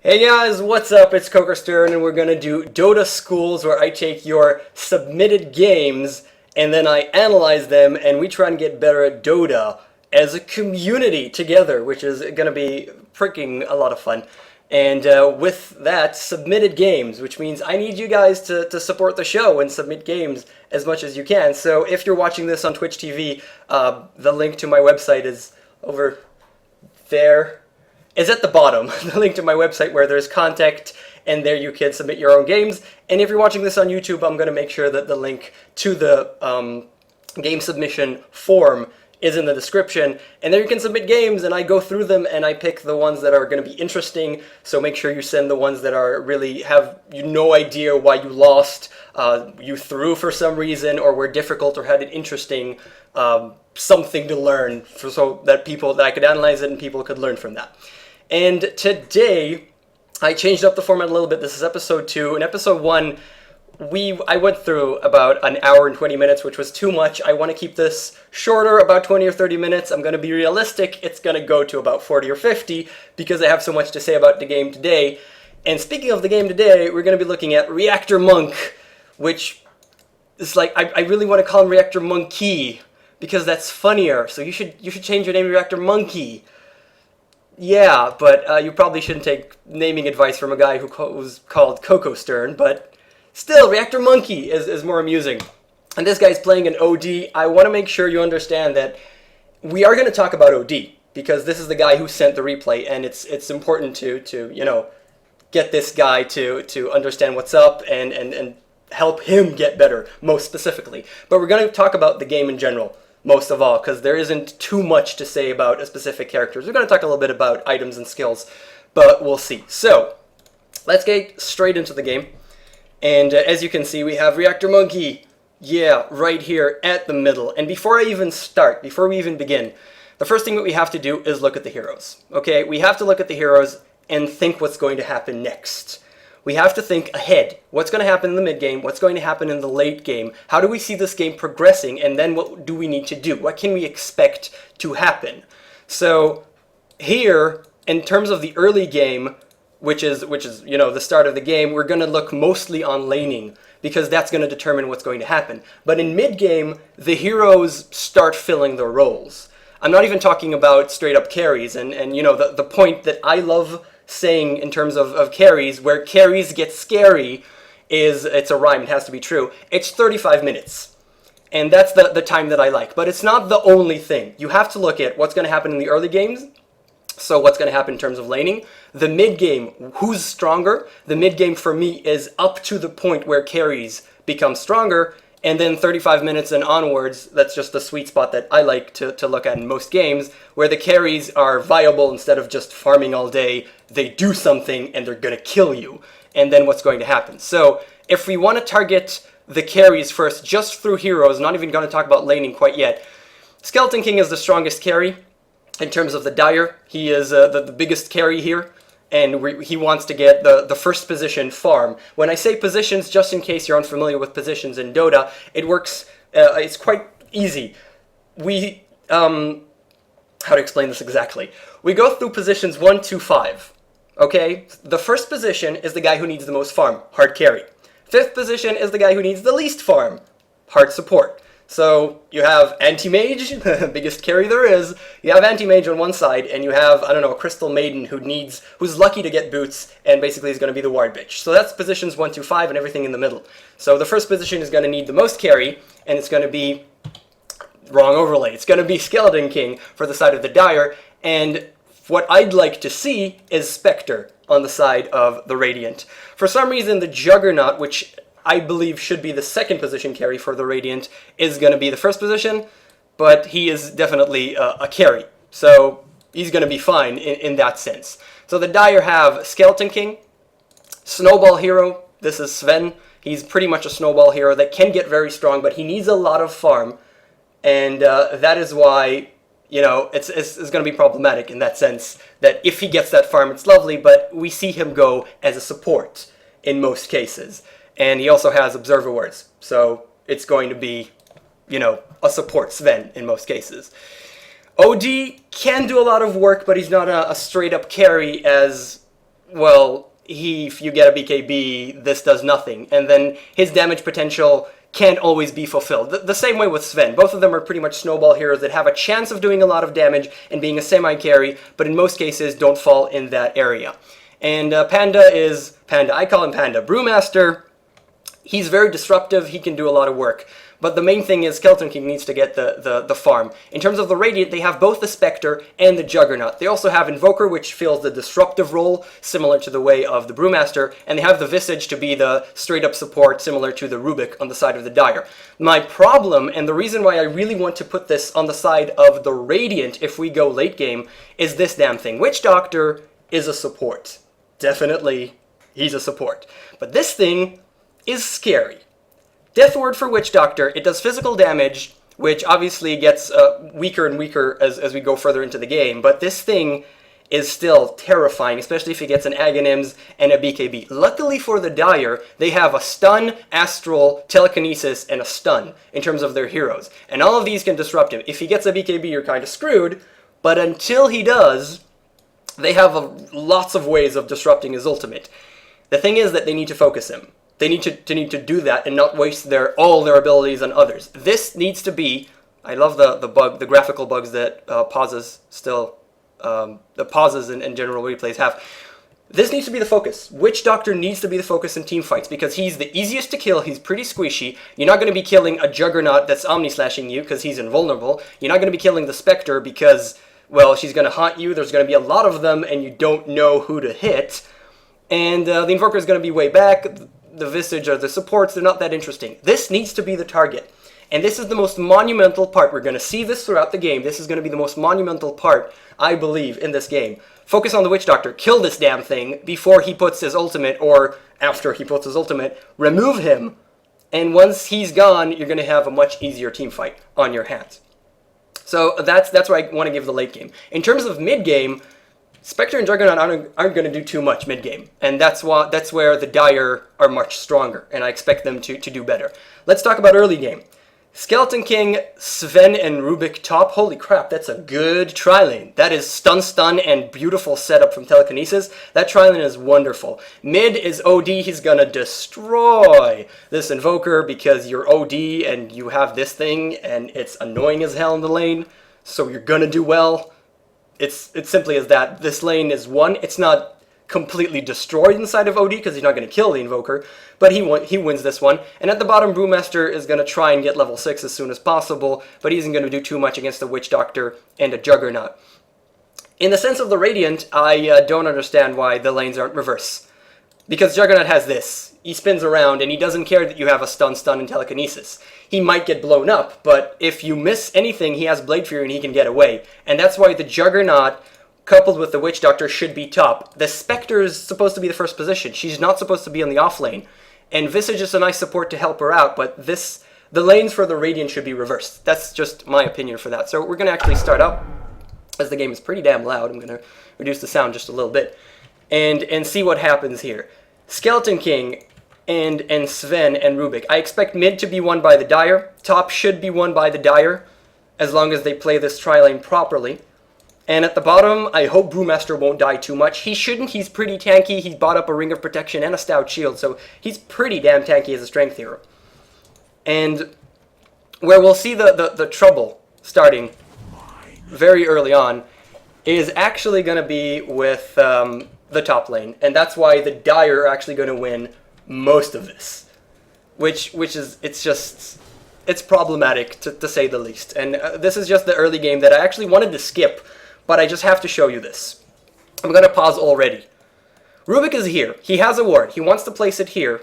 Hey guys, what's up? It's KOKOStern and we're gonna do Dota schools where I take your submitted games and then I analyze them and we try and get better at Dota as a community together, which is gonna be freaking a lot of fun. And with that, submitted games, which means I need you guys to support the show and submit games as much as you can. So if you're watching this on Twitch TV, the link to my website is over there. Is at the bottom, the link to my website where there's contact, and there you can submit your own games. And if you're watching this on YouTube, I'm going to make sure that the link to the game submission form is in the description. And there you can submit games, and I go through them, and I pick the ones that are going to be interesting. So make sure you send the ones that are really have no idea why you lost, you threw for some reason, or were difficult, or had an interesting something to learn, so that I could analyze it and people could learn from that. And today, I changed up the format a little bit. This is episode 2. In episode 1, I went through about an hour and 20 minutes, which was too much. I want to keep this shorter, about 20 or 30 minutes. I'm going to be realistic. It's going to go to about 40 or 50 because I have so much to say about the game today. And speaking of the game today, we're going to be looking at Reactor Monk, which is like, I really want to call him Reactor Monkey because that's funnier. So you should change your name to Reactor Monkey. Yeah, but you probably shouldn't take naming advice from a guy who was called KOKOStern, but still, Reactor Monkey is more amusing. And this guy's playing an OD. I want to make sure you understand that we are going to talk about OD, because this is the guy who sent the replay, and it's important to you know, get this guy to understand what's up and help him get better, most specifically. But we're going to talk about the game in general, most of all, because there isn't too much to say about a specific character. We're going to talk a little bit about items and skills, but we'll see. So, let's get straight into the game. And as you can see, we have Reactor Monkey, yeah, right here at the middle. And before I even start, before we even begin, the first thing that we have to do is look at the heroes. Okay, we have to look at the heroes and think what's going to happen next. We have to think ahead. What's going to happen in the mid game? What's going to happen in the late game? How do we see this game progressing? And then what do we need to do? What can we expect to happen? So here, in terms of the early game, which is you know, the start of the game, we're going to look mostly on laning, because that's going to determine what's going to happen. But in mid game, the heroes start filling their roles. I'm not even talking about straight up carries, and you know, the point that I love saying in terms of carries, where carries get scary, is, it's a rhyme, it has to be true, it's 35 minutes. And that's the time that I like. But it's not the only thing. You have to look at what's going to happen in the early games, so what's going to happen in terms of laning. The mid game, who's stronger? The mid game for me is up to the point where carries become stronger, and then 35 minutes and onwards, that's just the sweet spot that I like to look at in most games, where the carries are viable instead of just farming all day. They do something and they're going to kill you. And then what's going to happen? So if we want to target the carries first, just through heroes, not even going to talk about laning quite yet, Skeleton King is the strongest carry in terms of the Dire. He is the biggest carry here. And he wants to get the first position farm. When I say positions, just in case you're unfamiliar with positions in Dota, it works, it's quite easy. How to explain this exactly? We go through positions 1 to 5, okay? The first position is the guy who needs the most farm, hard carry. Fifth position is the guy who needs the least farm, hard support. So you have Anti-Mage, the biggest carry there is. You have Anti-Mage on one side, and you have, I don't know, a Crystal Maiden who's lucky to get boots, and basically is going to be the ward bitch. So that's positions 1 to 5 and everything in the middle. So the first position is going to need the most carry, and it's going to be, wrong overlay, it's going to be Skeleton King for the side of the Dire, and what I'd like to see is Spectre on the side of the Radiant. For some reason, the Juggernaut, which I believe should be the second position carry for the Radiant, is going to be the first position, but he is definitely a carry. So he's going to be fine in that sense. So the Dire have Skeleton King, Snowball Hero, this is Sven. He's pretty much a Snowball Hero that can get very strong, but he needs a lot of farm, and that is why, you know, it's going to be problematic in that sense, that if he gets that farm, it's lovely, but we see him go as a support in most cases. And he also has Observer Words, so it's going to be, you know, a support Sven in most cases. OD can do a lot of work, but he's not a straight-up carry as well, if you get a BKB, this does nothing. And then his damage potential can't always be fulfilled. The same way with Sven. Both of them are pretty much snowball heroes that have a chance of doing a lot of damage and being a semi-carry, but in most cases don't fall in that area. And Panda is... Panda, I call him Panda. Brewmaster, he's very disruptive, he can do a lot of work. But the main thing is Skeleton King needs to get the farm. In terms of the Radiant, they have both the Spectre and the Juggernaut. They also have Invoker, which fills the disruptive role, similar to the way of the Brewmaster, and they have the Visage to be the straight-up support, similar to the Rubik on the side of the Dire. My problem, and the reason why I really want to put this on the side of the Radiant if we go late game, is this damn thing. Witch Doctor is a support. Definitely, he's a support. But this thing is scary. Death Ward for Witch Doctor, it does physical damage, which obviously gets weaker and weaker as we go further into the game, but this thing is still terrifying, especially if it gets an Aghanims and a BKB. Luckily for the Dire, they have a stun, astral, telekinesis, and a stun in terms of their heroes. And all of these can disrupt him. If he gets a BKB, you're kind of screwed, but until he does, they have lots of ways of disrupting his ultimate. The thing is that they need to focus him. They need to do that and not waste all their abilities on others. This needs to be... I love the graphical bugs that pauses still... the pauses and general replays have. This needs to be the focus. Witch Doctor needs to be the focus in team fights because he's the easiest to kill. He's pretty squishy. You're not going to be killing a Juggernaut that's Omni-slashing you because he's invulnerable. You're not going to be killing the Spectre because, well, she's going to haunt you. There's going to be a lot of them and you don't know who to hit. And the Invoker is going to be way back. The Visage or the supports, they're not that interesting. This needs to be the target. And this is the most monumental part. We're going to see this throughout the game. This is going to be the most monumental part, I believe, in this game. Focus on the Witch Doctor. Kill this damn thing before he puts his ultimate, or after he puts his ultimate. Remove him. And once he's gone, you're going to have a much easier team fight on your hands. So that's why I want to give the late game. In terms of mid-game, Spectre and Juggernaut aren't going to do too much mid-game, and that's where the Dire are much stronger, and I expect them to do better. Let's talk about early game. Skeleton King, Sven, and Rubik top. Holy crap, that's a good tri-lane. That is stun, and beautiful setup from Telekinesis. That tri-lane is wonderful. Mid is OD, he's going to destroy this Invoker because you're OD and you have this thing, and it's annoying as hell in the lane, so you're going to do well. It's simply as that. This lane is won. It's not completely destroyed inside of OD because he's not going to kill the Invoker, but he wins this one. And at the bottom, Brewmaster is going to try and get level 6 as soon as possible, but he isn't going to do too much against the Witch Doctor and a Juggernaut. In the sense of the Radiant, I don't understand why the lanes aren't reverse. Because Juggernaut has this. He spins around, and he doesn't care that you have a stun, and telekinesis. He might get blown up, but if you miss anything, he has Blade Fury and he can get away. And that's why the Juggernaut, coupled with the Witch Doctor, should be top. The Spectre is supposed to be the first position. She's not supposed to be on the off lane. And Visage is a nice support to help her out, but the lanes for the Radiant should be reversed. That's just my opinion for that. So we're going to actually start up, as the game is pretty damn loud. I'm going to reduce the sound just a little bit, and see what happens here. Skeleton King and Sven and Rubik. I expect mid to be won by the Dire. Top should be won by the Dire, as long as they play this tri-lane properly. And at the bottom, I hope Brewmaster won't die too much. He shouldn't. He's pretty tanky. He's bought up a Ring of Protection and a Stout Shield, so he's pretty damn tanky as a strength hero. And where we'll see the trouble starting very early on is actually going to be with the top lane. And that's why the Dire are actually going to win most of this. Which is, it's problematic to say the least. And this is just the early game that I actually wanted to skip, but I just have to show you this. I'm going to pause already. Rubik is here. He has a ward. He wants to place it here,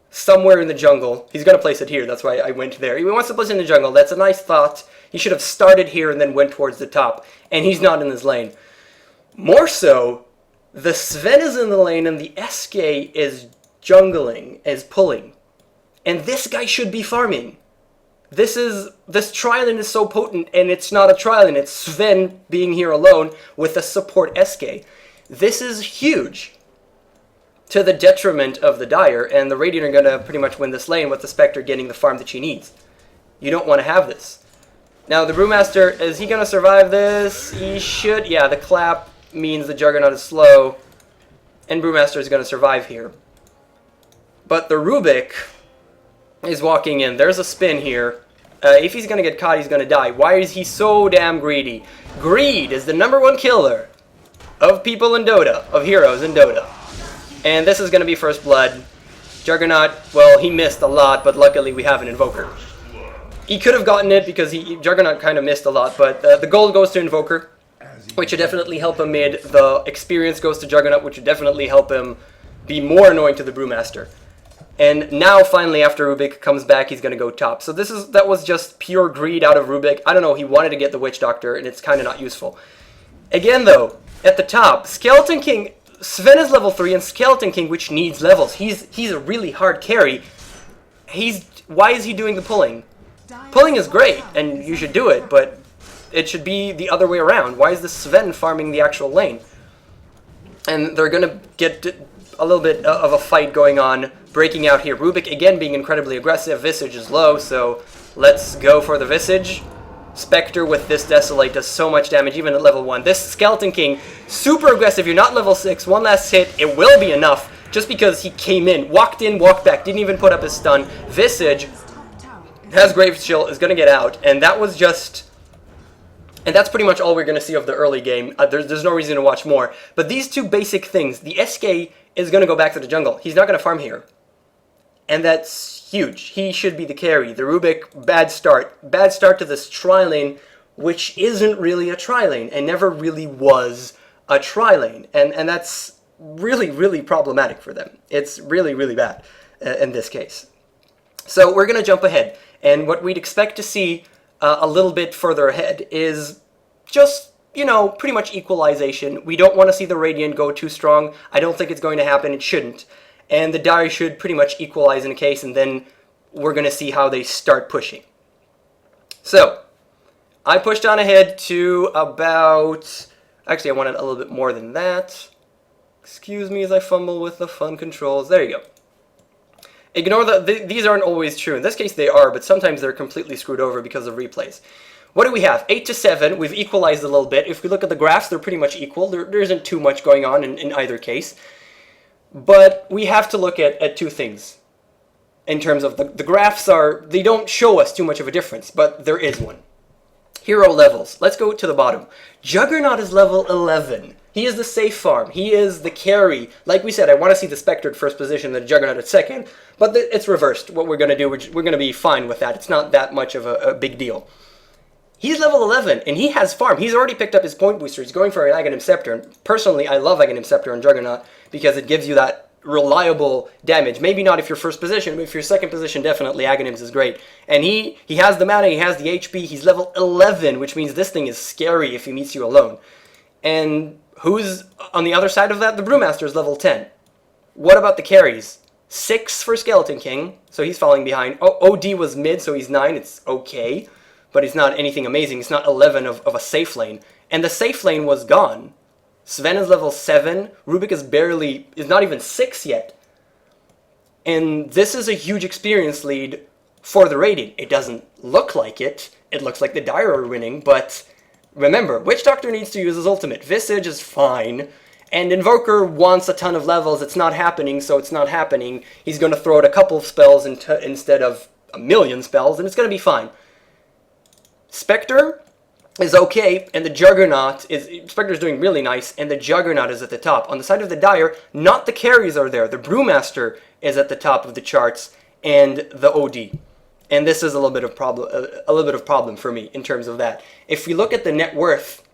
somewhere in the jungle. He's going to place it here. That's why I went there. He wants to place it in the jungle. That's a nice thought. He should have started here and then went towards the top. And he's not in his lane. More so, the Sven is in the lane and the SK is jungling, is pulling. And this guy should be farming. This tri-lane is so potent, and it's not a tri-lane. It's Sven being here alone with a support SK. This is huge to the detriment of the Dire, and the Radiant are going to pretty much win this lane with the Spectre getting the farm that she needs. You don't want to have this. Now, the Brewmaster, is he going to survive this? He should. Yeah, the clap means the Juggernaut is slow. and Brewmaster is going to survive here. But the Rubik is walking in. There's a spin here. If he's going to get caught, he's going to die. Why is he so damn greedy? Greed is the #1 killer of people in Dota, of heroes in Dota. And this is going to be first blood. Juggernaut, well, he missed a lot, but luckily we have an Invoker. He could have gotten it because Juggernaut kind of missed a lot, but the gold goes to Invoker, which would definitely help him mid. The experience goes to Juggernaut, which would definitely help him be more annoying to the Brewmaster. And now, finally, after Rubik comes back, he's going to go top. So that was just pure greed out of Rubik. I don't know, he wanted to get the Witch Doctor, and it's kind of not useful. Again, though, at the top, Skeleton King, Sven is level 3, and Skeleton King, which needs levels. He's a really hard carry. Why is he doing the pulling? Pulling is great, and you should do it, but it should be the other way around. Why is the Sven farming the actual lane? And they're going to get a little bit of a fight going on, breaking out here. Rubik, again, being incredibly aggressive. Visage is low, so let's go for the Visage. Spectre with this Desolate does so much damage, even at level 1. This Skeleton King, super aggressive. You're not level 6. One last hit. It will be enough, just because he came in, walked back, didn't even put up his stun. Visage has Grave Chill, is going to get out, and that was just... And that's pretty much all we're going to see of the early game. There's no reason to watch more. But these two basic things, the SK is going to go back to the jungle. He's not going to farm here. And that's huge. He should be the carry. The Rubik, bad start. Bad start to this tri-lane, which isn't really a tri-lane, and never really was a tri-lane. And that's really, really problematic for them. It's really, really bad in this case. So we're going to jump ahead. And what we'd expect to see a little bit further ahead is just, you know, pretty much equalization. We don't want to see the Radiant go too strong. I don't think it's going to happen. It shouldn't. And the Dire should pretty much equalize in a case, and then we're going to see how they start pushing. So, I pushed on ahead to about... Actually, I wanted a little bit more than that. Excuse me as I fumble with the fun controls. There you go. Ignore that these aren't always true. In this case, they are, but sometimes they're completely screwed over because of replays. What do we have? 8 to 7. We've equalized a little bit. If we look at the graphs, they're pretty much equal. There isn't too much going on in either case. But we have to look at two things. In terms of the graphs they don't show us too much of a difference, but there is one. Hero levels. Let's go to the bottom. Juggernaut is level 11. He is the safe farm. He is the carry. Like we said, I want to see the Spectre at first position, the Juggernaut at second, but it's reversed. What we're going to do, we're going to be fine with that. It's not that much of a big deal. He's level 11, and he has farm. He's already picked up his point booster. He's going for an Aghanim Scepter. And personally, I love Aghanim Scepter on Juggernaut because it gives you that reliable damage. Maybe not if you're first position, but if you're second position, definitely Aghanims is great. And he has the mana, he has the HP, he's level 11, which means this thing is scary if he meets you alone. And who's on the other side of that? The Brewmaster is level 10. What about the carries? 6 for Skeleton King, so he's falling behind. OD was mid, so he's 9, it's okay. But he's not anything amazing. It's not 11 of a safe lane. And the safe lane was gone. Sven is level 7. Rubik is not even 6 yet. And this is a huge experience lead for the Radiant. It doesn't look like it. It looks like the Dire are winning, but remember, Witch Doctor needs to use his ultimate. Visage is fine. And Invoker wants a ton of levels. It's not happening, so it's not happening. He's going to throw out a couple of spells instead of a million spells, and it's going to be fine. Spectre is okay, and the Juggernaut Spectre's doing really nice, and the Juggernaut is at the top. On the side of the Dire, not the carries are there. The Brewmaster is at the top of the charts, and the OD. And this is a little bit of problem for me in terms of that. If we look at the net worth,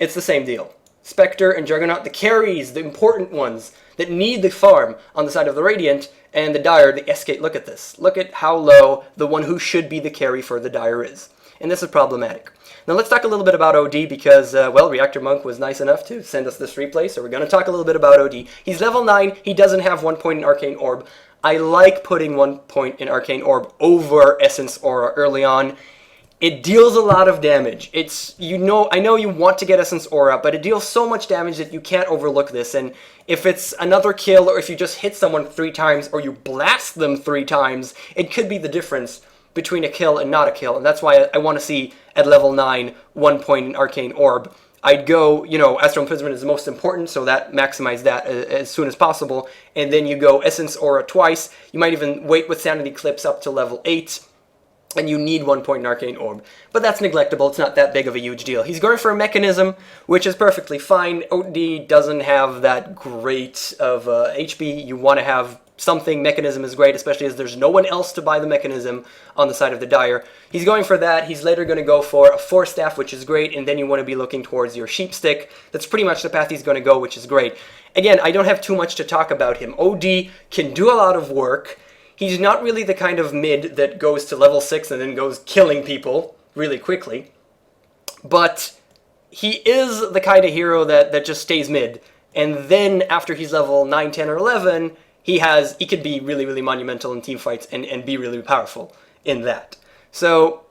it's the same deal. Spectre and Juggernaut, the carries, the important ones that need the farm on the side of the Radiant, and the Dire, the SK. Look at this. Look at how low the one who should be the carry for the Dire is. And this is problematic. Now let's talk a little bit about OD because, well, Reactor Monk was nice enough to send us this replay, so we're going to talk a little bit about OD. He's level 9. He doesn't have 1 point in Arcane Orb. I like putting 1 point in Arcane Orb over Essence Aura early on. It deals a lot of damage. I know you want to get Essence Aura, but it deals so much damage that you can't overlook this. And if it's another kill, or if you just hit someone 3 times, or you blast them 3 times, it could be the difference between a kill and not a kill. And that's why I want to see, at level 9, 1 point in Arcane Orb. I'd go, you know, Astral Imprisonment is the most important, so that maximize that as soon as possible. And then you go Essence Aura twice. You might even wait with Sanity Clips up to level 8. And you need 1 point in Arcane Orb. But that's neglectable, it's not that big of a huge deal. He's going for a Mechanism, which is perfectly fine. OD doesn't have that great of HP. You want to have something. Mechanism is great, especially as there's no one else to buy the Mechanism on the side of the Dire. He's going for that. He's later going to go for a Force Staff, which is great, and then you want to be looking towards your Sheep Stick. That's pretty much the path he's going to go, which is great. Again, I don't have too much to talk about him. OD can do a lot of work. He's not really the kind of mid that goes to level 6 and then goes killing people really quickly. But he is the kind of hero that just stays mid. And then after he's level 9, 10, or 11, he could be really, really monumental in team fights and be really powerful in that. So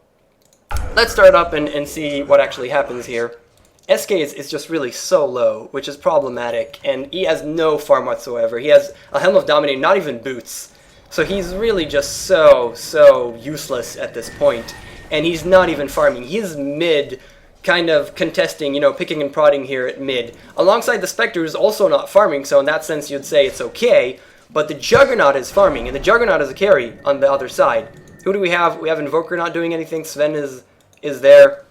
let's start up and see what actually happens here. SK is just really so low, which is problematic. And he has no farm whatsoever. He has a Helm of Dominating, not even boots. So he's really just so useless at this point. And he's not even farming. He's mid, kind of contesting, you know, picking and prodding here at mid. Alongside the Spectre, who's also not farming, so in that sense you'd say it's okay. But the Juggernaut is farming, and the Juggernaut is a carry on the other side. Who do we have? We have Invoker not doing anything. Sven is there.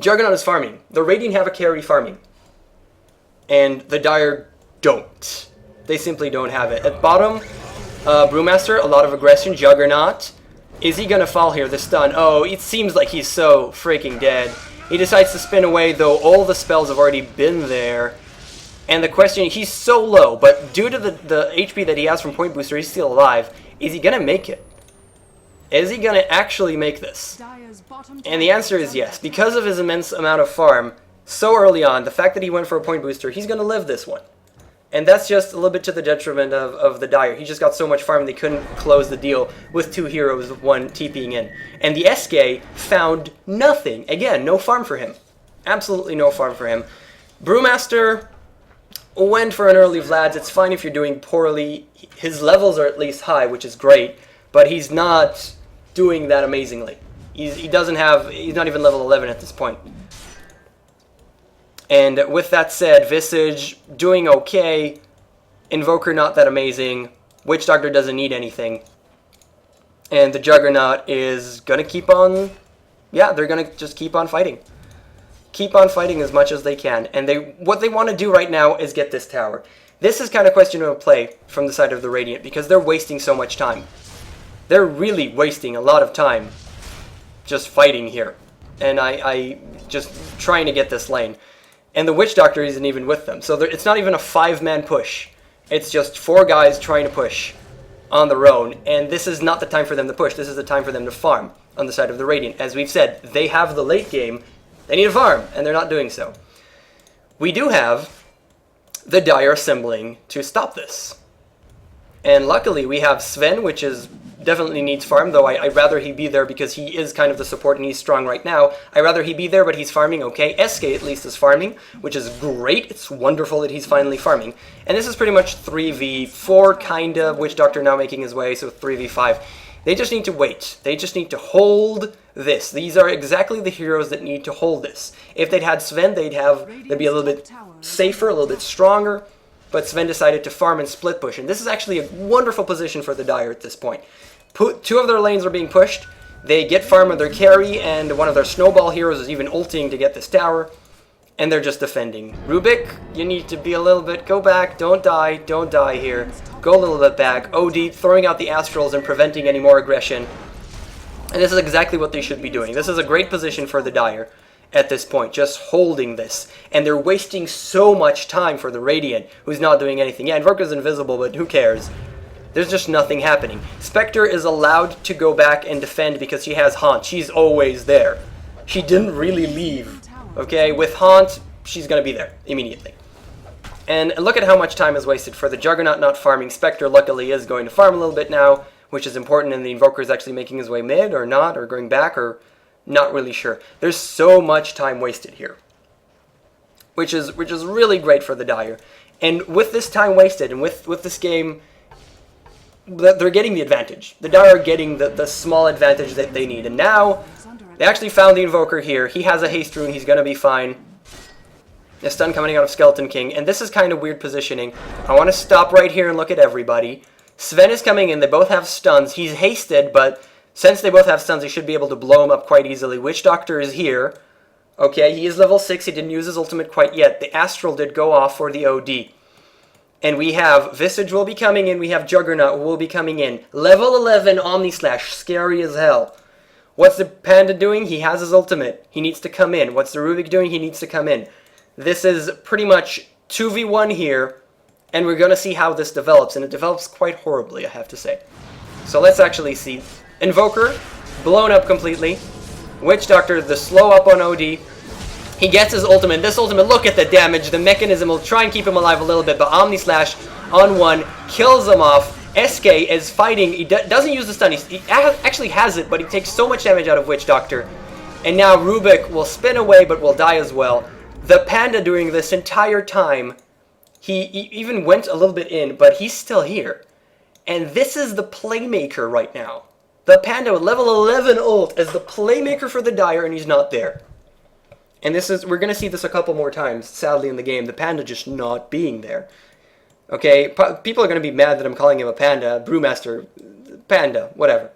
Juggernaut is farming. The Radiant have a carry farming. And the Dire don't. They simply don't have it. At bottom... Brewmaster, a lot of aggression. Juggernaut. Is he gonna fall here? The stun. Oh, it seems like he's so freaking dead. He decides to spin away, though all the spells have already been there. And the question, he's so low, but due to the HP that he has from Point Booster, he's still alive. Is he gonna make it? Is he gonna actually make this? And the answer is yes. Because of his immense amount of farm, so early on, the fact that he went for a Point Booster, he's gonna live this one. And that's just a little bit to the detriment of the Dire. He just got so much farm they couldn't close the deal with 2 heroes, one TPing in. And the SK found nothing. Again, no farm for him. Absolutely no farm for him. Brewmaster went for an early Vlad's. It's fine if you're doing poorly. His levels are at least high, which is great. But he's not doing that amazingly. He's not even level 11 at this point. And with that said, Visage doing okay, Invoker not that amazing, Witch Doctor doesn't need anything, and the Juggernaut is gonna keep on, yeah, they're gonna just keep on fighting. Keep on fighting as much as they can, and what they want to do right now is get this tower. This is kind of questionable play from the side of the Radiant, because they're wasting so much time. They're really wasting a lot of time just fighting here, and I just trying to get this lane. And the Witch Doctor isn't even with them. So it's not even a 5-man push. It's just 4 guys trying to push on their own. And this is not the time for them to push. This is the time for them to farm on the side of the Radiant. As we've said, they have the late game. They need to farm, and they're not doing so. We do have the Dire assembling to stop this. And luckily we have Sven, which is definitely needs farm, though I'd rather he be there because he is kind of the support and he's strong right now. I'd rather he be there, but he's farming okay. SK at least is farming, which is great. It's wonderful that he's finally farming. And this is pretty much 3v4, kind of. Witch Doctor now making his way, so 3v5. They just need to wait. They just need to hold this. These are exactly the heroes that need to hold this. If they'd had Sven, they'd be a little bit safer, a little bit stronger. But Sven decided to farm and split push. And this is actually a wonderful position for the Dire at this point. 2 of their lanes are being pushed. They get farm of their carry, and one of their snowball heroes is even ulting to get this tower. And they're just defending. Rubik, you need to be a little bit, go back, don't die here. Go a little bit back. OD throwing out the Astrals and preventing any more aggression. And this is exactly what they should be doing. This is a great position for the Dire at this point, just holding this. And they're wasting so much time for the Radiant, who's not doing anything. Yeah, Invoker's invisible, but who cares? There's just nothing happening. Spectre is allowed to go back and defend because she has Haunt. She's always there. She didn't really leave. Okay, with Haunt, she's going to be there immediately. And look at how much time is wasted for the Juggernaut not farming. Spectre luckily is going to farm a little bit now, which is important, and the Invoker is actually making his way mid or not, or going back, or not really sure. There's so much time wasted here, which is really great for the Dire. And with this time wasted, and with this game, they're getting the advantage. The Dire are getting the small advantage that they need. And now, they actually found the Invoker here. He has a haste rune. He's going to be fine. A stun coming out of Skeleton King, and this is kind of weird positioning. I want to stop right here and look at everybody. Sven is coming in. They both have stuns. He's hasted, but since they both have stuns, they should be able to blow him up quite easily. Witch Doctor is here. Okay, he is level 6. He didn't use his ultimate quite yet. The Astral did go off for the OD. And we have Visage will be coming in. We have Juggernaut will be coming in. Level 11 Omni Slash. Scary as hell. What's the Panda doing? He has his ultimate. He needs to come in. What's the Rubik doing? He needs to come in. This is pretty much 2v1 here. And we're going to see how this develops. And it develops quite horribly, I have to say. So let's actually see. Invoker, blown up completely. Witch Doctor, the slow up on OD. He gets his ultimate. This ultimate, look at the damage. The mechanism will try and keep him alive a little bit, but Omni Slash on one kills him off. SK is fighting. He doesn't use the stun. He actually has it, but he takes so much damage out of Witch Doctor. And now Rubik will spin away, but will die as well. The Panda during this entire time, he even went a little bit in, but he's still here. And this is the playmaker right now. The Panda with level 11 ult as the playmaker for the Dire, and he's not there. And this is, we're going to see this a couple more times, sadly, in the game. The Panda just not being there. Okay, people are going to be mad that I'm calling him a Panda, Brewmaster, Panda, whatever.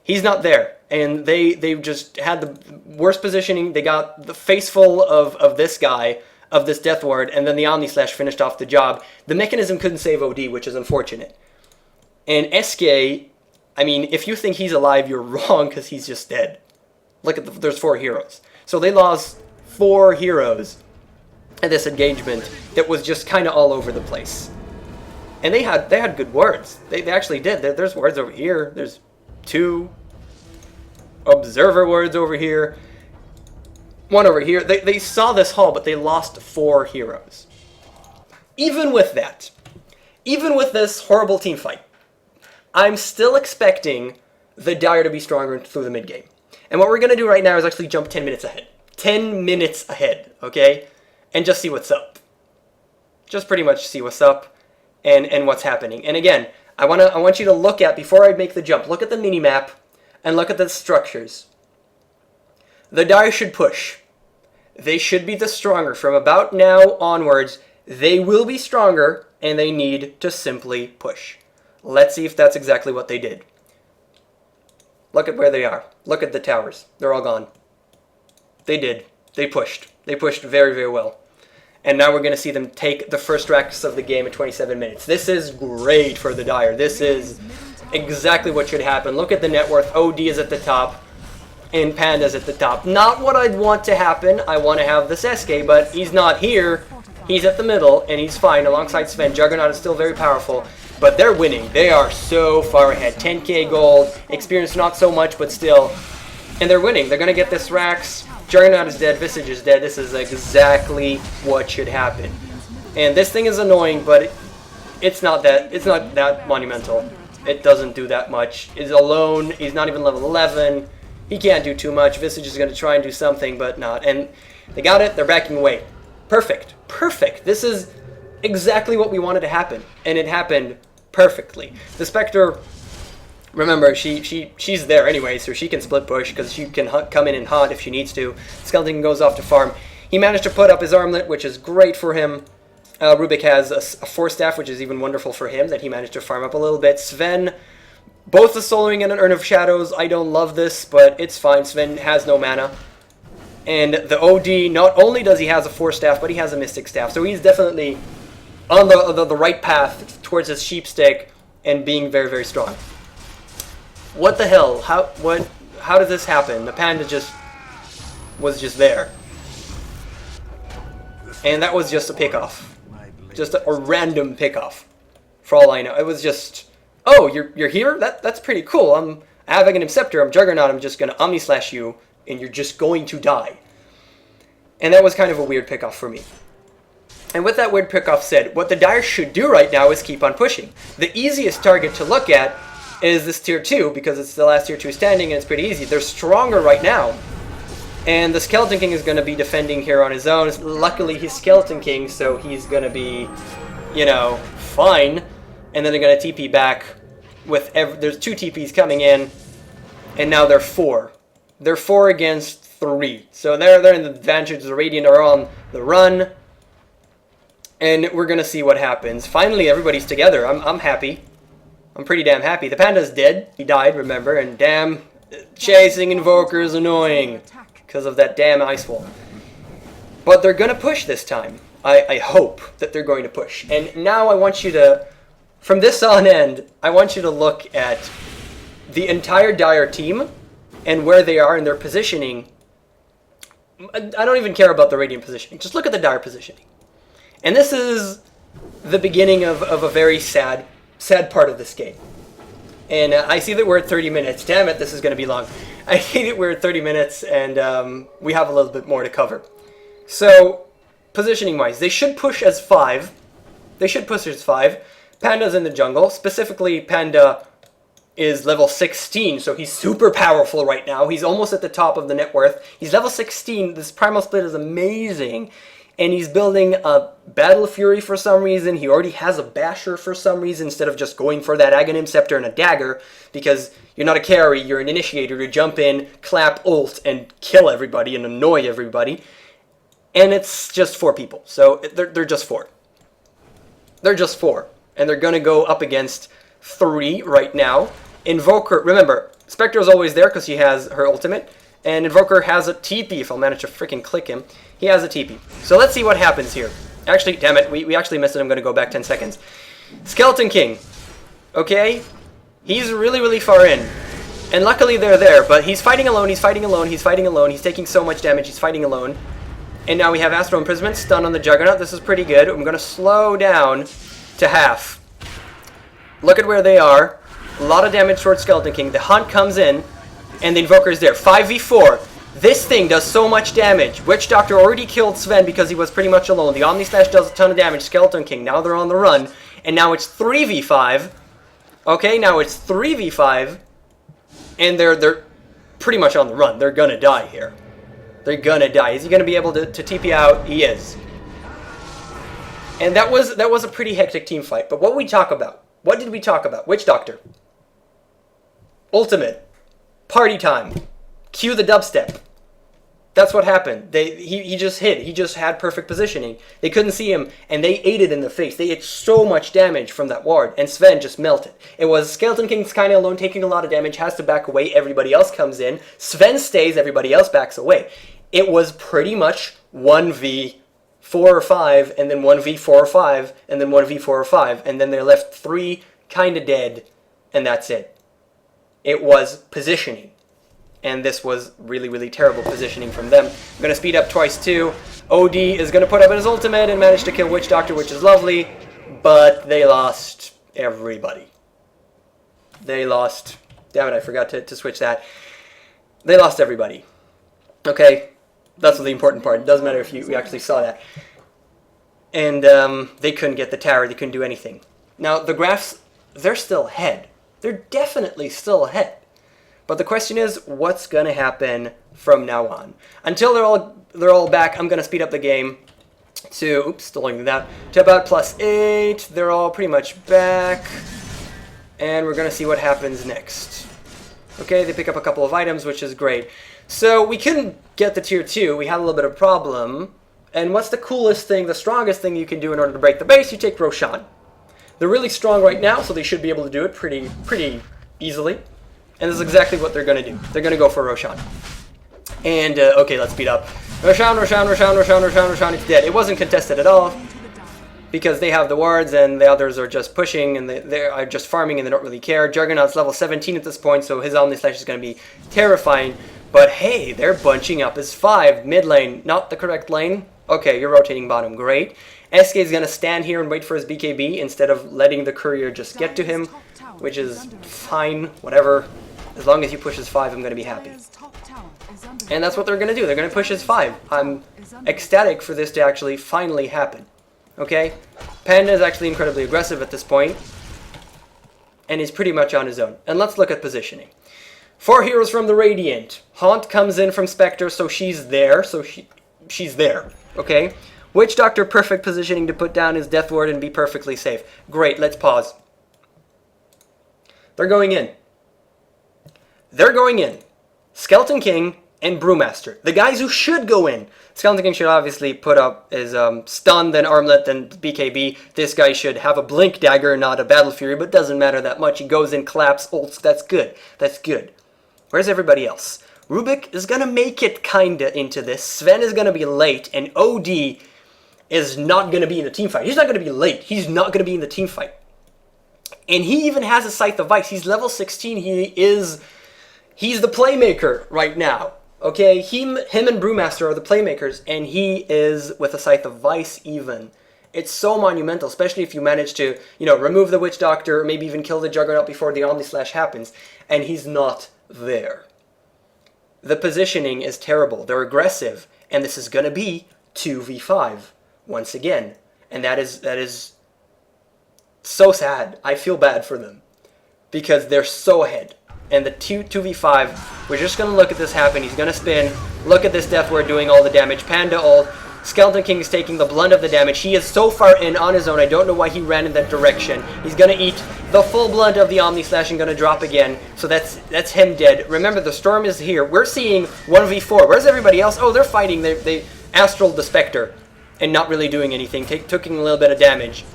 He's not there. And they just had the worst positioning. They got the face full of this guy, of this Death Ward, and then the Omni Slash finished off the job. The mechanism couldn't save OD, which is unfortunate. And SK, I mean, if you think he's alive, you're wrong, because he's just dead. Look at there's 4 heroes. So they lost 4 heroes in this engagement that was just kind of all over the place. And they had good wards. They actually did. There's wards over here. There's 2 observer wards over here. 1 over here. They saw this haul, but they lost 4 heroes. Even with that, even with this horrible team fight, I'm still expecting the Dire to be stronger through the mid game. And what we're going to do right now is actually jump 10 minutes ahead. 10 minutes ahead, okay? And just see what's up. Just pretty much see what's up and what's happening. And again, I want you to look at, before I make the jump, look at the minimap and look at the structures. The Dire should push. They should be the stronger. From about now onwards, they will be stronger and they need to simply push. Let's see if that's exactly what they did. Look at where they are. Look at the towers. They're all gone. They did. They pushed. They pushed very, very well. And now we're going to see them take the first racks of the game in 27 minutes. This is great for the Dire. This is exactly what should happen. Look at the net worth. OD is at the top. And Panda's at the top. Not what I'd want to happen. I want to have this SK, but he's not here. He's at the middle, and he's fine alongside Sven. Juggernaut is still very powerful. But they're winning. They are so far ahead. 10k gold. Experience not so much, but still. And they're winning. They're going to get this racks. Juggernaut is dead. Visage is dead. This is exactly what should happen. And this thing is annoying, but it's not that monumental. It doesn't do that much. He's alone. He's not even level 11. He can't do too much. Visage is going to try and do something, but not. And they got it. They're backing away. Perfect. Perfect. This is exactly what we wanted to happen. And it happened perfectly. The Spectre, remember, she's there anyway, so she can split push because she can come in and hunt if she needs to. Skeleton goes off to farm. He managed to put up his armlet, which is great for him. Rubik has a Force Staff, which is even wonderful for him, that he managed to farm up a little bit. Sven, both the Soloing and an Urn of Shadows. I don't love this, but it's fine. Sven has no mana. And the OD, not only does he have a Force Staff, but he has a Mystic Staff. So he's definitely on the right path towards his sheep stick and being very, very strong. What the hell? How did this happen? The Panda was just there. And that was just a pickoff. Just a random pickoff. For all I know. It was just, oh, you're here? That's pretty cool. I'm having an Scepter, I'm Juggernaut, I'm just gonna Omni Slash you, and you're just going to die. And that was kind of a weird pickoff for me. And with that weird pickoff said, what the Dire should do right now is keep on pushing. The easiest target to look at is this tier 2, because it's the last tier 2 standing and it's pretty easy. They're stronger right now. And the Skeleton King is going to be defending here on his own. Luckily, he's Skeleton King, so he's going to be, you know, fine. And then they're going to TP back with, there's 2 TPs coming in, and now they're 4. They're 4 against 3. So they're in the advantage. The Radiant are on the run. And we're going to see what happens. Finally, everybody's together. I'm happy. I'm pretty damn happy. The panda's dead. He died, remember? And damn, chasing Invoker is annoying because of that damn ice wall. But they're going to push this time. I hope that they're going to push. And now I want you to, from this on end, I want you to look at the entire Dire team and where they are in their positioning. I don't even care about the Radiant positioning. Just look at the Dire positioning. And this is the beginning of a very sad part of this game. And I see that we're at 30 minutes. Damn it, this is going to be long. I see that we're at 30 minutes and we have a little bit more to cover. So, positioning-wise, they should push as 5. They should push as 5. Panda's in the jungle. Specifically, Panda is level 16, so he's super powerful right now. He's almost at the top of the net worth. He's level 16. This Primal Split is amazing. And he's building a Battle Fury for some reason. He already has a Basher for some reason instead of just going for that Aghanim Scepter and a Dagger, because you're not a carry, you're an initiator to jump in, clap, ult, and kill everybody and annoy everybody. And it's just 4 people, so they're just 4. They're just 4. And they're going to go up against 3 right now. Invoker, remember, Spectre's always there because she has her ultimate. And Invoker has a TP, if I'll manage to freaking click him. He has a TP. So let's see what happens here. Actually, damn it, we actually missed it. I'm going to go back 10 seconds. Skeleton King. Okay? He's really, really far in. And luckily they're there, but he's fighting alone, he's fighting alone, he's fighting alone. He's taking so much damage, he's fighting alone. And now we have Astral Imprisonment, stun on the Juggernaut. This is pretty good. I'm going to slow down to half. Look at where they are. A lot of damage towards Skeleton King. The Hunt comes in, and the Invoker is there. 5v4. This thing does so much damage. Witch Doctor already killed Sven because he was pretty much alone. The Omni Slash does a ton of damage. Skeleton King, now they're on the run. And now it's 3v5. Okay, now it's 3v5. And they're pretty much on the run. They're going to die here. They're gonna die. Is he gonna be able to TP out? He is. And that was a pretty hectic team fight. But what we talk about? What did we talk about? Witch Doctor. Ultimate. Party time. Cue the dubstep. That's what happened. He just hit. He just had perfect positioning. They couldn't see him, and they ate it in the face. They ate so much damage from that ward, and Sven just melted. It was Skeleton King's kind of alone, taking a lot of damage, has to back away. Everybody else comes in. Sven stays. Everybody else backs away. It was pretty much 1v4 or 5, and then 1v4 or 5, and then 1v4 or 5, and then they're left 3 kind of dead, and that's it. It was positioning. And this was really, really terrible positioning from them. I'm going to speed up twice too. OD is going to put up his ultimate and manage to kill Witch Doctor, which is lovely. But they lost everybody. They lost... Damn it, I forgot to switch that. They lost everybody. Okay? That's the important part. It doesn't matter if you actually saw that. And they couldn't get the tower. They couldn't do anything. Now, the graphs, they're still ahead. They're definitely still ahead. But the question is, what's going to happen from now on? Until they're all back, I'm going to speed up the game to, oops, still doing that, to about +8. They're all pretty much back. And we're going to see what happens next. Okay, they pick up a couple of items, which is great. So we couldn't get the tier 2. We had a little bit of a problem. And what's the coolest thing, the strongest thing you can do in order to break the base? You take Roshan. They're really strong right now, so they should be able to do it pretty easily. And this is exactly what they're going to do. They're going to go for Roshan. And, okay, let's speed up. Roshan, it's dead. It wasn't contested at all, because they have the wards, and the others are just pushing, and they are just farming, and they don't really care. Juggernaut's level 17 at this point, so his Omni Slash is going to be terrifying. But hey, they're bunching up as 5. Mid lane, not the correct lane. Okay, you're rotating bottom, great. SK is going to stand here and wait for his BKB instead of letting the courier just get to him, which is fine, whatever. As long as he pushes 5, I'm going to be happy. And that's what they're going to do. They're going to push his 5. I'm ecstatic for this to actually finally happen. Okay? Panda is actually incredibly aggressive at this point, and he's pretty much on his own. And let's look at positioning. 4 heroes from the Radiant. Haunt comes in from Spectre, so she's there. So she's there. Okay? Witch Doctor, perfect positioning to put down his Death Ward and be perfectly safe. Great, let's pause. They're going in. They're going in. Skeleton King and Brewmaster. The guys who should go in. Skeleton King should obviously put up his stun, then armlet, then BKB. This guy should have a blink dagger, not a battle fury, but doesn't matter that much. He goes in, claps, ults. That's good. That's good. Where's everybody else? Rubik is gonna make it kinda into this. Sven is gonna be late, and OD is not gonna be in the team fight. He's not gonna be late. He's not gonna be in the team fight. And he even has a Scythe of Ice. He's level 16. He's the playmaker right now. Okay, him and Brewmaster are the playmakers, and he is with a Scythe of Ice even. It's so monumental, especially if you manage to, remove the Witch Doctor, or maybe even kill the Juggernaut before the Omni Slash happens, and he's not there. The positioning is terrible. They're aggressive, and this is going to be 2v5 once again. And that is so sad. I feel bad for them because they're so ahead. And the 2v5, we're just going to look at this happen. He's going to spin. Look at this Death Ward doing all the damage. Panda ult. Skeleton King is taking the blunt of the damage. He is so far in on his own. I don't know why he ran in that direction. He's going to eat the full blunt of the Omni Slash and going to drop again. So that's him dead. Remember, the Storm is here. We're seeing 1v4. Where's everybody else? Oh, they're fighting. They astraled the Spectre and not really doing anything. Taking a little bit of damage.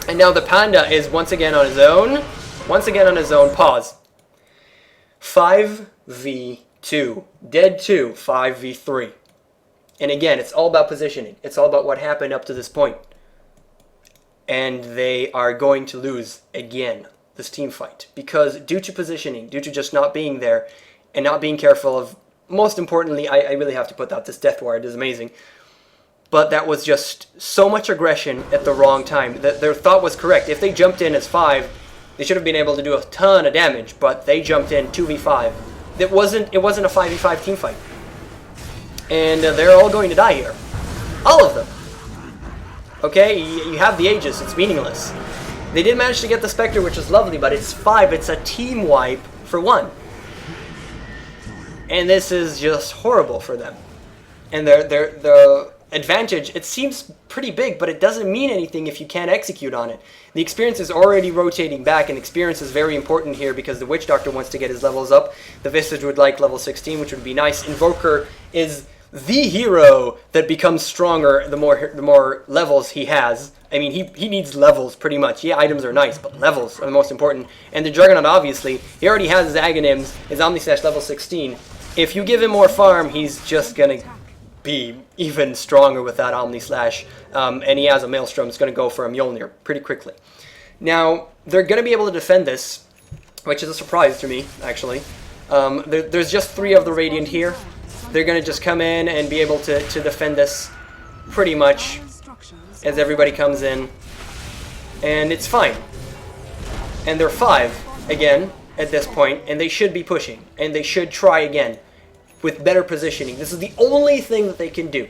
And now the Panda is once again on his own. Once again on his own. Pause. 5v2. Dead 2. 5v3. And again, it's all about positioning. It's all about what happened up to this point. And they are going to lose again this team fight. Because due to positioning, due to just not being there, and not being careful of, most importantly, I really have to put out this Death Ward. It is amazing. But that was just so much aggression at the wrong time. Their thought was correct. If they jumped in as 5, they should have been able to do a ton of damage. But they jumped in 2v5. It wasn't a 5v5 team fight. And they're all going to die here. All of them. Okay, you have the Aegis, it's meaningless. They did manage to get the Spectre, which is lovely, but it's 5, it's a team wipe for 1. And this is just horrible for them. And the advantage, it seems pretty big, but it doesn't mean anything if you can't execute on it. The experience is already rotating back, and experience is very important here because the Witch Doctor wants to get his levels up. The Visage would like level 16, which would be nice. Invoker is the hero that becomes stronger the more levels he has. I mean, he needs levels pretty much. Yeah, items are nice, but levels are the most important. And the Juggernaut, obviously, he already has his Aghanims, his Omni Slash level 16. If you give him more farm, he's just going to be even stronger with that Omni Slash. And he has a Maelstrom. It's going to go for a Mjolnir pretty quickly. Now, they're going to be able to defend this, which is a surprise to me, actually. There's just 3 of the Radiant here. They're going to just come in and be able to defend this pretty much as everybody comes in. And it's fine. And they're 5 again at this point, and they should be pushing. And they should try again with better positioning. This is the only thing that they can do.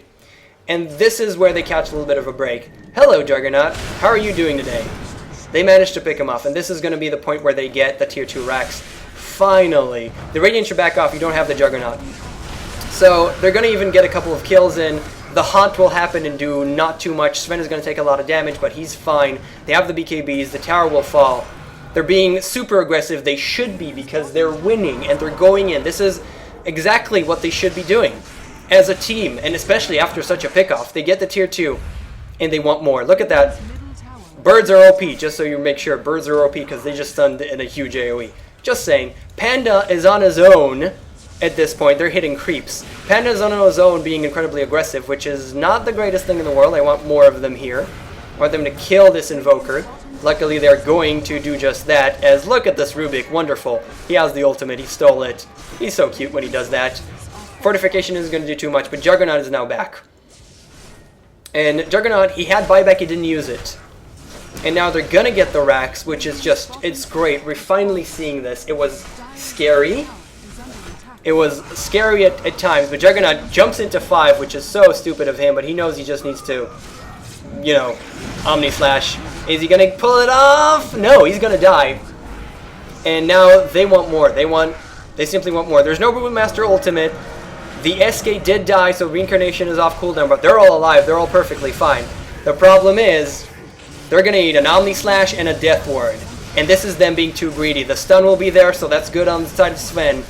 And this is where they catch a little bit of a break. Hello, Juggernaut. How are you doing today? They managed to pick him off, and this is going to be the point where they get the tier 2 racks. Finally. The Radiant should back off. You don't have the Juggernaut. So they're going to even get a couple of kills in. The Haunt will happen and do not too much. Sven is going to take a lot of damage, but he's fine. They have the BKBs. The tower will fall. They're being super aggressive. They should be because they're winning and they're going in. This is exactly what they should be doing as a team, and especially after such a pickoff. They get the tier 2 and they want more. Look at that. Birds are OP, just so you make sure. Birds are OP because they just stunned in a huge AoE. Just saying. Panda is on his own. At this point, they're hitting creeps. Panda's on his own being incredibly aggressive, which is not the greatest thing in the world. I want more of them here. I want them to kill this Invoker. Luckily, they're going to do just that, as look at this Rubik. Wonderful. He has the ultimate. He stole it. He's so cute when he does that. Fortification isn't going to do too much, but Juggernaut is now back. And Juggernaut, he had buyback, he didn't use it. And now they're going to get the racks, which is just, it's great. We're finally seeing this. It was scary. It was scary at times, but Juggernaut jumps into 5, which is so stupid of him, but he knows he just needs to, Omni Slash. Is he going to pull it off? No, he's going to die. And now they want more. They simply want more. There's no Brewmaster ultimate. The SK did die, so Reincarnation is off cooldown, but they're all alive. They're all perfectly fine. The problem is, they're going to need an Omni Slash and a Death Ward. And this is them being too greedy. The stun will be there, so that's good on the side of Sven.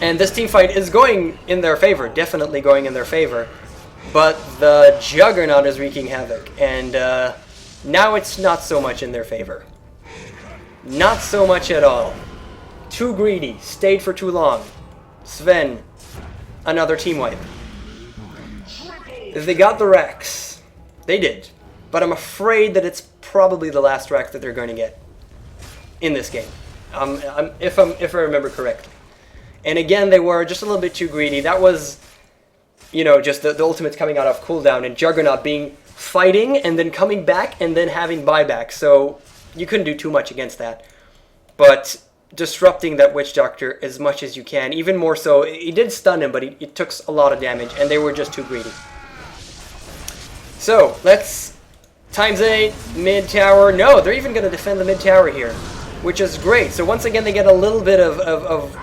And this team fight is going in their favor, definitely going in their favor. But the Juggernaut is wreaking havoc, and now it's not so much in their favor. Not so much at all. Too greedy, stayed for too long. Sven, another team wipe. They got the Rex. They did. But I'm afraid that it's probably the last Rex that they're going to get in this game. If I remember correctly. And again, they were just a little bit too greedy. That was, you know, just the ultimates coming out of cooldown and Juggernaut being fighting and then coming back and then having buyback. So you couldn't do too much against that. But disrupting that Witch Doctor as much as you can, even more so. He did stun him, but it took a lot of damage, and they were just too greedy. So let's ×8 mid tower. No, they're even going to defend the mid tower here, which is great. So once again, they get a little bit of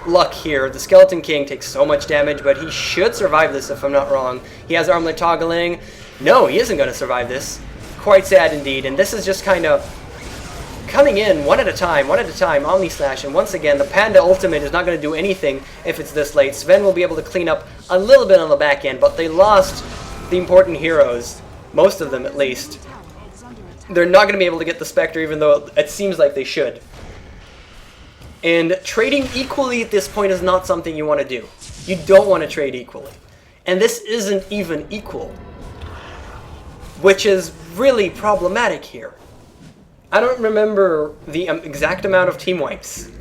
luck here. The Skeleton King takes so much damage, but he should survive this if I'm not wrong. He has armlet toggling. No, he isn't going to survive this. Quite sad indeed. And this is just kind of coming in one at a time, Omni Slash. And once again, the Panda ultimate is not going to do anything if it's this late. Sven will be able to clean up a little bit on the back end, but they lost the important heroes. Most of them, at least. They're not going to be able to get the Spectre, even though it seems like they should. And trading equally at this point is not something you want to do. You don't want to trade equally. And this isn't even equal, which is really problematic here. I don't remember the exact amount of team wipes,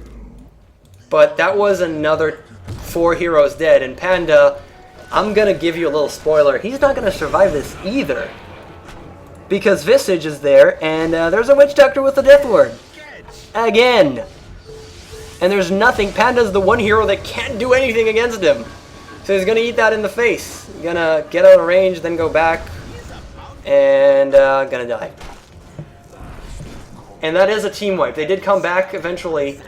but that was another 4 heroes dead. And Panda, I'm going to give you a little spoiler. He's not going to survive this either, because Visage is there, and there's a Witch Doctor with the Death Ward. Again. And there's nothing. Panda's the one hero that can't do anything against him. So he's going to eat that in the face. He's going to get out of range, then go back, and going to die. And that is a team wipe. They did come back eventually,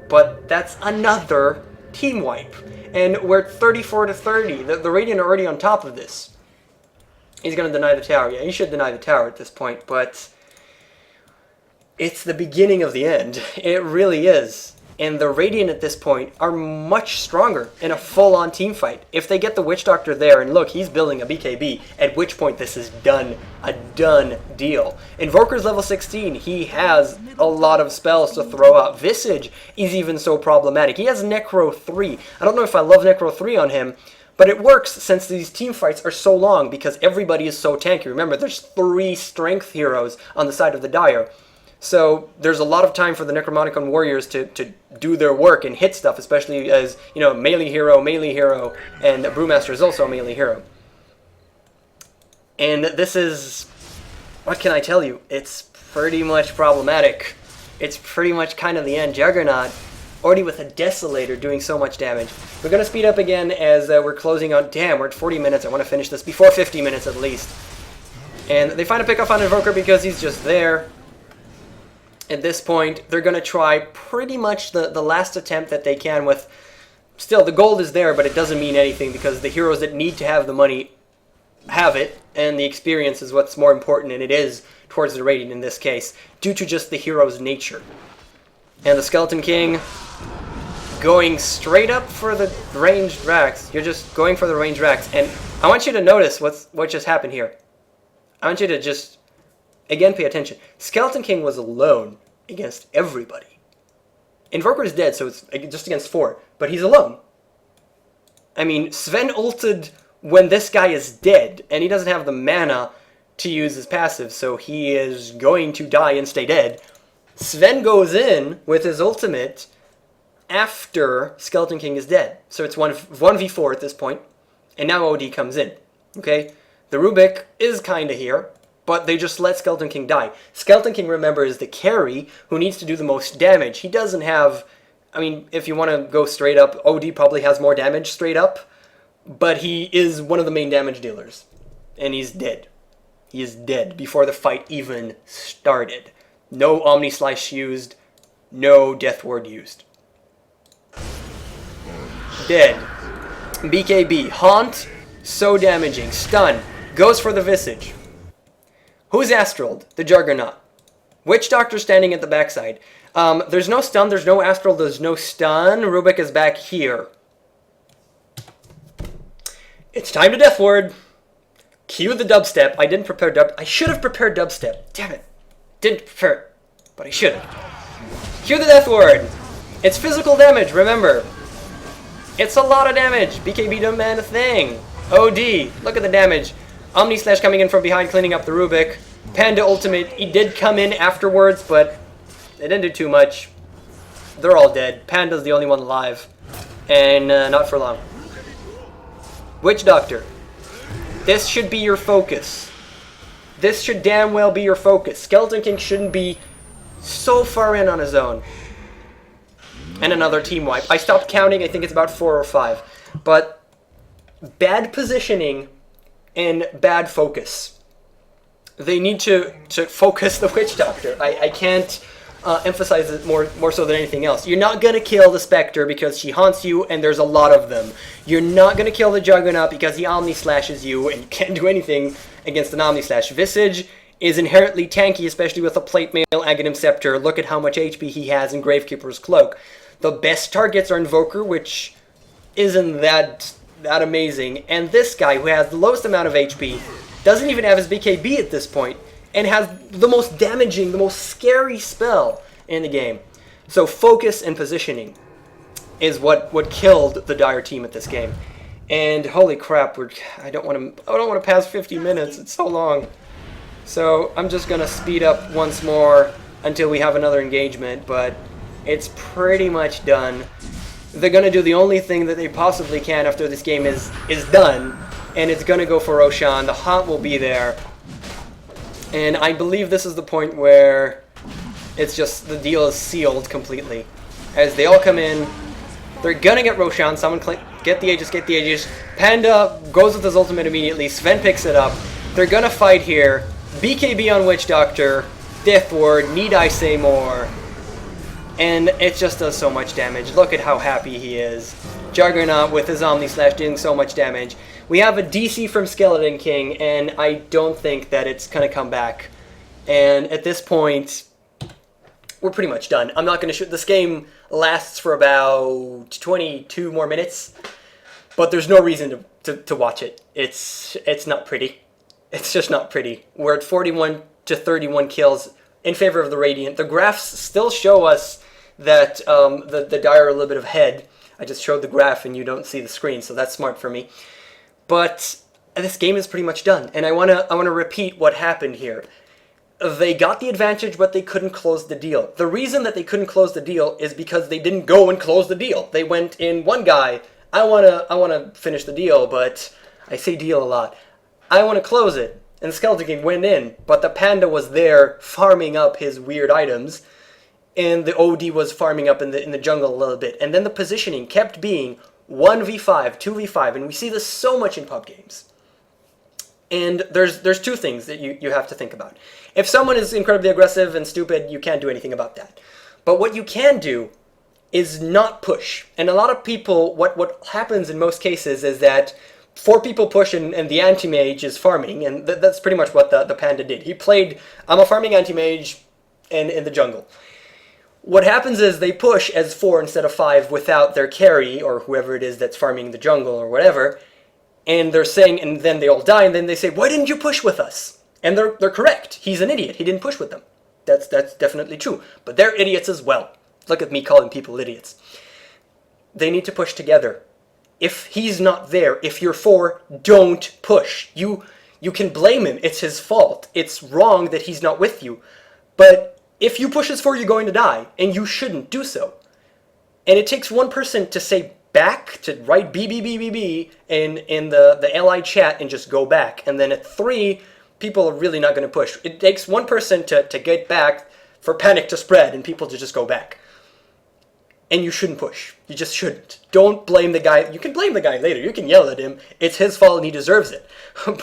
but that's another team wipe. And we're 34-30. The Radiant are already on top of this. He's going to deny the tower. Yeah, he should deny the tower at this point, but it's the beginning of the end. It really is. And the Radiant at this point are much stronger in a full-on team fight. If they get the Witch Doctor there, and look, he's building a BKB, at which point this is done. A done deal. Invoker's level 16. He has a lot of spells to throw out. Visage is even so problematic. He has Necro 3. I don't know if I love Necro 3 on him, but it works since these team fights are so long because everybody is so tanky. Remember, there's 3 strength heroes on the side of the Dire. So there's a lot of time for the Necromonicon warriors to do their work and hit stuff, especially as, you know, melee hero, and Brewmaster is also a melee hero. And this is, what can I tell you? It's pretty much problematic. It's pretty much kind of the end. Juggernaut, already with a Desolator doing so much damage. We're going to speed up again as we're closing on. Damn, we're at 40 minutes. I want to finish this before 50 minutes at least. And they find a pickoff on Invoker because he's just there. At this point, they're going to try pretty much the last attempt that they can with... Still, the gold is there, but it doesn't mean anything because the heroes that need to have the money have it, and the experience is what's more important, and it is towards the Radiant in this case, due to just the hero's nature. And the Skeleton King going straight up for the ranged racks. You're just going for the ranged racks, and I want you to notice what just happened here. I want you to just... Again, pay attention. Skeleton King was alone against everybody. Invoker is dead, so it's just against 4. But he's alone. I mean, Sven ulted when this guy is dead, and he doesn't have the mana to use his passive, so he is going to die and stay dead. Sven goes in with his ultimate after Skeleton King is dead. So it's 1v4 at this point, and now OD comes in. Okay? The Rubik is kind of here, but they just let Skeleton King die. Skeleton King, remember, is the carry who needs to do the most damage. He doesn't have... I mean, if you want to go straight up, OD probably has more damage straight up, but he is one of the main damage dealers. And he's dead. He is dead before the fight even started. No Omni Slice used. No Death Ward used. Dead. BKB. Haunt. So damaging. Stun. Goes for the Visage. Who's Astraled? The Juggernaut. Witch Doctor standing at the backside. There's no stun, there's no astral, there's no stun. Rubik is back here. It's time to Death Ward. Cue the dubstep. I didn't prepare I should have prepared dubstep. Damn it. Didn't prepare it, but I should have. Cue the Death Ward. It's physical damage, remember. It's a lot of damage. BKB don't man a thing. OD. Look at the damage. Omni Slash coming in from behind, cleaning up the Rubik. Panda Ultimate. He did come in afterwards, but it didn't do too much. They're all dead. Panda's the only one alive. And not for long. Witch Doctor. This should be your focus. This should damn well be your focus. Skeleton King shouldn't be so far in on his own. And another team wipe. I stopped counting. I think it's about 4 or 5. But bad positioning and bad focus. They need to focus the Witch Doctor. I can't emphasize it more so than anything else. You're not going to kill the Spectre because she haunts you and there's a lot of them. You're not going to kill the Juggernaut because he Omni Slashes you and you can't do anything against an Omni Slash. Visage is inherently tanky, especially with a Plate Mail, Aghanim Scepter. Look at how much HP he has in Gravekeeper's Cloak. The best targets are Invoker, which isn't that amazing. And this guy, who has the lowest amount of HP, doesn't even have his BKB at this point, and has the most damaging, the most scary spell in the game. So focus and positioning is what killed the Dire team at this game. And holy crap, I don't want to pass 50 minutes. It's so long. So I'm just gonna speed up once more until we have another engagement, but it's pretty much done. They're gonna do the only thing that they possibly can after this game is done, and it's gonna go for Roshan. The haunt will be there. And I believe this is the point where it's just the deal is sealed completely. As they all come in, they're gonna get Roshan. Someone get the Aegis, Panda goes with his ultimate immediately. Sven picks it up. They're gonna fight here. BKB on Witch Doctor. Death Ward, need I say more? And it just does so much damage. Look at how happy he is. Juggernaut with his Omni Slash doing so much damage. We have a DC from Skeleton King, and I don't think that it's going to come back. And at this point, we're pretty much done. I'm not going to shoot. This game lasts for about 22 more minutes, but there's no reason to watch it. It's not pretty. It's just not pretty. We're at 41 to 31 kills in favor of the Radiant. The graphs still show us that the Dire are a little bit ahead. I just showed the graph and you don't see the screen, so that's smart for me. But this game is pretty much done, and I wanna repeat what happened here. They got the advantage, but they couldn't close the deal. The reason that they couldn't close the deal is because they didn't go and close the deal. They went in one guy. I wanna finish the deal, but I say deal a lot. I wanna close it, and Skeleton King went in, but the Panda was there farming up his weird items, and the OD was farming up in the jungle a little bit, and then the positioning kept being 1v5, 2v5, and we see this so much in pub games. And there's two things that you have to think about. If someone is incredibly aggressive and stupid, you can't do anything about that. But what you can do is not push. And a lot of people, what happens in most cases is that 4 people push and the anti-mage is farming, and that's pretty much what the Panda did. He played, I'm a farming anti-mage in the jungle. What happens is they push as 4 instead of 5 without their carry, or whoever it is that's farming the jungle or whatever, and they're saying, and then they all die, and then they say, why didn't you push with us? And they're correct. He's an idiot. He didn't push with them. That's definitely true. But they're idiots as well. Look at me calling people idiots. They need to push together. If he's not there, if you're 4, don't push. You can blame him. It's his fault. It's wrong that he's not with you. But if you push as 4, you're going to die, and you shouldn't do so. And it takes one person to say back, to write B in the LI chat and just go back. And then at 3, people are really not going to push. It takes one person to get back for panic to spread and people to just go back. And you shouldn't push. You just shouldn't. Don't blame the guy. You can blame the guy later. You can yell at him. It's his fault and he deserves it.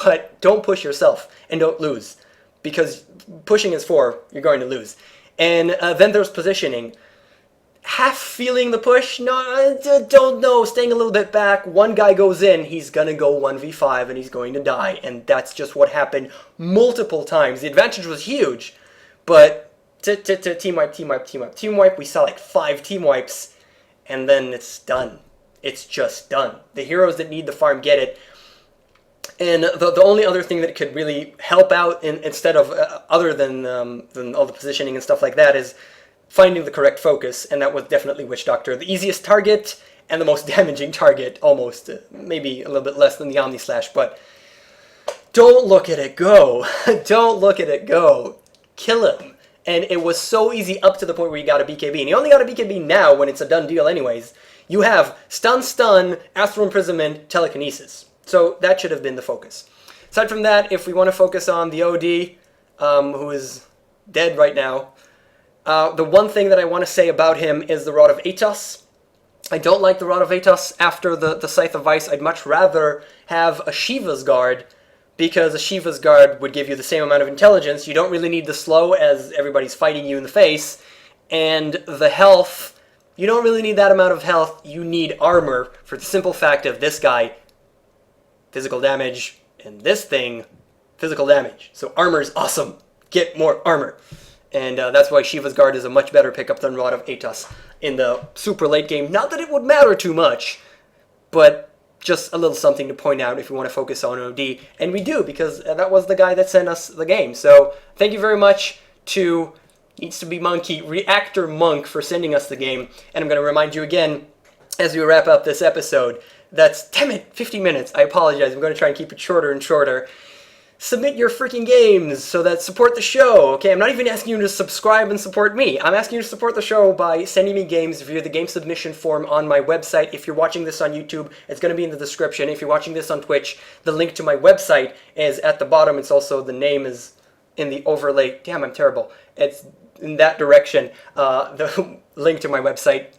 But don't push yourself and don't lose. Because pushing is 4, you're going to lose. And then there's positioning. Half feeling the push, no, I don't know, staying a little bit back. One guy goes in, he's going to go 1v5 and he's going to die. And that's just what happened multiple times. The advantage was huge, but team wipe, team wipe, team wipe, team wipe. We saw like 5 team wipes, and then it's done. It's just done. The heroes that need the farm get it. And the only other thing that could really help out instead of other than all the positioning and stuff like that is finding the correct focus, and that was definitely Witch Doctor. The easiest target and the most damaging target, almost. Maybe a little bit less than the Omni Slash, but don't look at it go. Don't look at it go. Kill him. And it was so easy up to the point where you got a BKB. And you only got a BKB now when it's a done deal anyways. You have stun, Astral Imprisonment, Telekinesis. So that should have been the focus. Aside from that, if we want to focus on the OD, who is dead right now, the one thing that I want to say about him is the Rod of Atos. I don't like the Rod of Atos after the Scythe of Ice. I'd much rather have a Shiva's Guard, because a Shiva's Guard would give you the same amount of intelligence. You don't really need the slow as everybody's fighting you in the face. And the health, you don't really need that amount of health. You need armor for the simple fact of this guy, physical damage, and this thing, physical damage. So armor is awesome. Get more armor. And that's why Shiva's Guard is a much better pickup than Rod of Atos in the super late game. Not that it would matter too much, but just a little something to point out if you want to focus on OD. And we do, because that was the guy that sent us the game. So thank you very much to Needs to Be Monkey, Reactor Monk, for sending us the game. And I'm going to remind you again, as we wrap up this episode, that's, damn it, 50 minutes. I apologize. I'm going to try and keep it shorter and shorter. Submit your freaking games so that support the show. Okay, I'm not even asking you to subscribe and support me. I'm asking you to support the show by sending me games via the game submission form on my website. If you're watching this on YouTube, it's going to be in the description. If you're watching this on Twitch, the link to my website is at the bottom. It's also, the name is in the overlay. Damn, I'm terrible. It's in that direction, the link to my website.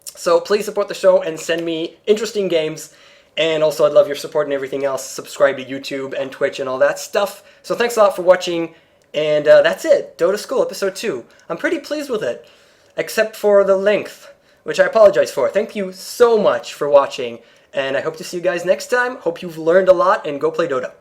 So please support the show and send me interesting games. And also, I'd love your support and everything else. Subscribe to YouTube and Twitch and all that stuff. So thanks a lot for watching. And that's it. Dota School, Episode 2. I'm pretty pleased with it. Except for the length, which I apologize for. Thank you so much for watching. And I hope to see you guys next time. Hope you've learned a lot, and go play Dota.